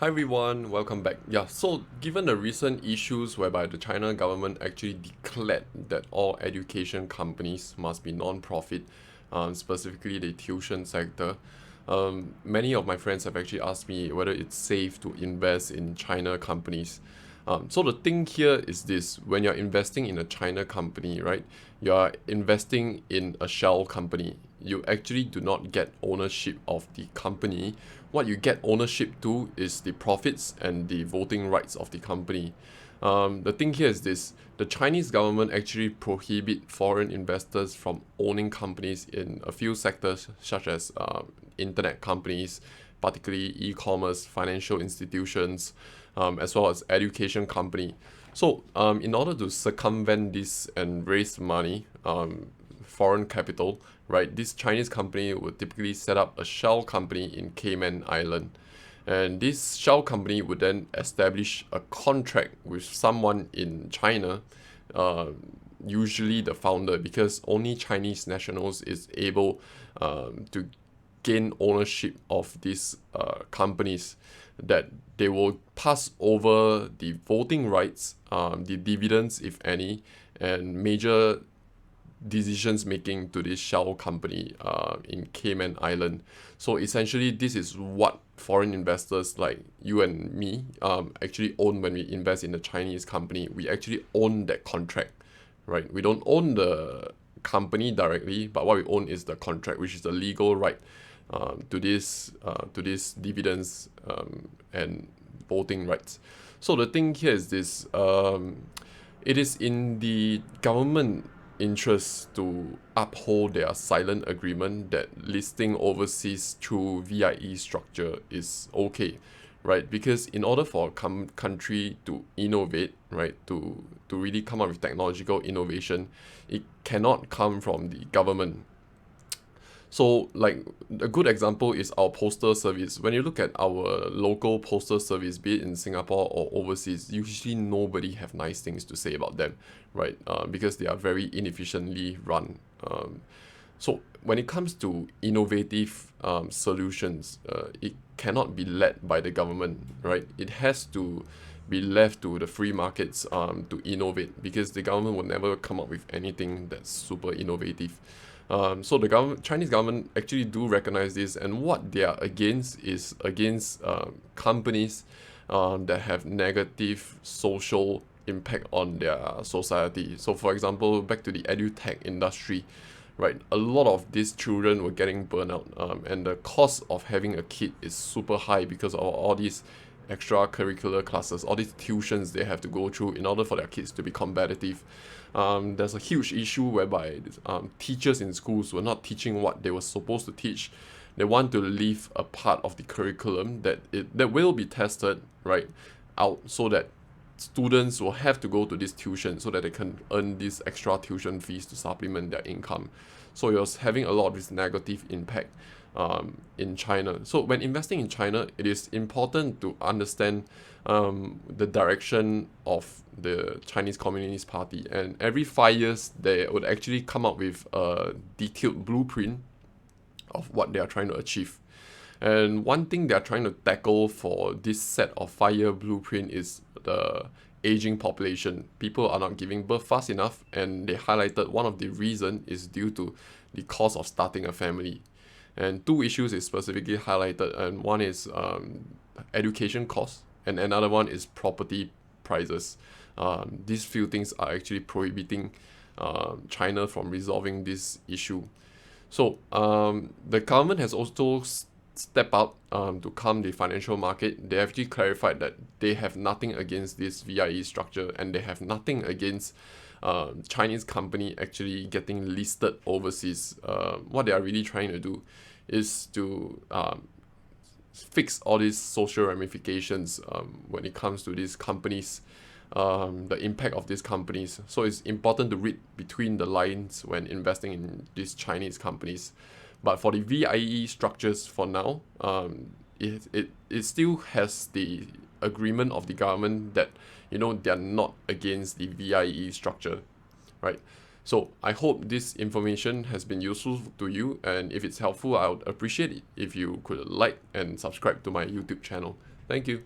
Hi everyone, welcome back. So given the recent issues whereby the China government actually declared that all education companies must be non-profit, specifically the tuition sector, many of my friends have actually asked me whether it's safe to invest in China companies. So the thing here is this: when you're investing in a China company, right, you are investing in a shell company. You actually do not get ownership of the company. What you get ownership to is the profits and the voting rights of the company. The thing here is this: the Chinese government actually prohibit foreign investors from owning companies in a few sectors, such as internet companies, particularly e-commerce, financial institutions, as well as education company. So, in order to circumvent this and raise money, foreign capital, right, this Chinese company would typically set up a shell company in Cayman Island. And this shell company would then establish a contract with someone in China, uh, usually the founder, because only Chinese nationals is able to gain ownership of these companies, that they will pass over the voting rights, the dividends, if any, and major decisions making to this shell company in Cayman Island. So essentially, this is what foreign investors like you and me actually own when we invest in a Chinese company. We actually own that contract, right? We don't own the company directly, but what we own is the contract, which is the legal right to this dividends and voting rights. So the thing here is this: it is in the government interest to uphold their silent agreement that listing overseas through VIE structure is okay, right? Because in order for a country to innovate, right, to really come up with technological innovation, it cannot come from the government. So, like, a good example is our postal service. When you look at our local postal service, be it in Singapore or overseas, usually nobody have nice things to say about them, right? Because they are very inefficiently run. So when it comes to innovative solutions, it cannot be led by the government, right? It has to be left to the free markets to innovate, because the government will never come up with anything that's super innovative. So the government, Chinese government, actually do recognize this, and what they are against is against companies that have negative social impact on their society. So, for example, back to the edutech industry, right? A lot of these children were getting burnt out, and the cost of having a kid is super high because of all these extracurricular classes, all these tuitions they have to go through in order for their kids to be competitive. There's a huge issue whereby teachers in schools were not teaching what they were supposed to teach. They want to leave a part of the curriculum that will be tested, right, out, so that students will have to go to this tuition so that they can earn these extra tuition fees to supplement their income. So it was having a lot of this negative impact in China. So when investing in China, it is important to understand the direction of the Chinese Communist Party. And every 5 years, they would actually come up with a detailed blueprint of what they are trying to achieve. And one thing they're trying to tackle for this set of 5 year blueprint is the aging population. People are not giving birth fast enough, and they highlighted one of the reason is due to the cost of starting a family. And two issues is specifically highlighted, and one is education costs, and another one is property prices. These few things are actually prohibiting China from resolving this issue. So the government has also stepped up to calm the financial market. They actually clarified that they have nothing against this VIE structure, and they have nothing against Chinese company actually getting listed overseas. What they are really trying to do is to fix all these social ramifications when it comes to these companies, the impact of these companies. So it's important to read between the lines when investing in these Chinese companies. But for the VIE structures for now, it still has the agreement of the government that, they're not against the VIE structure, right? So I hope this information has been useful to you, and if it's helpful, I would appreciate it if you could like and subscribe to my YouTube channel. Thank you.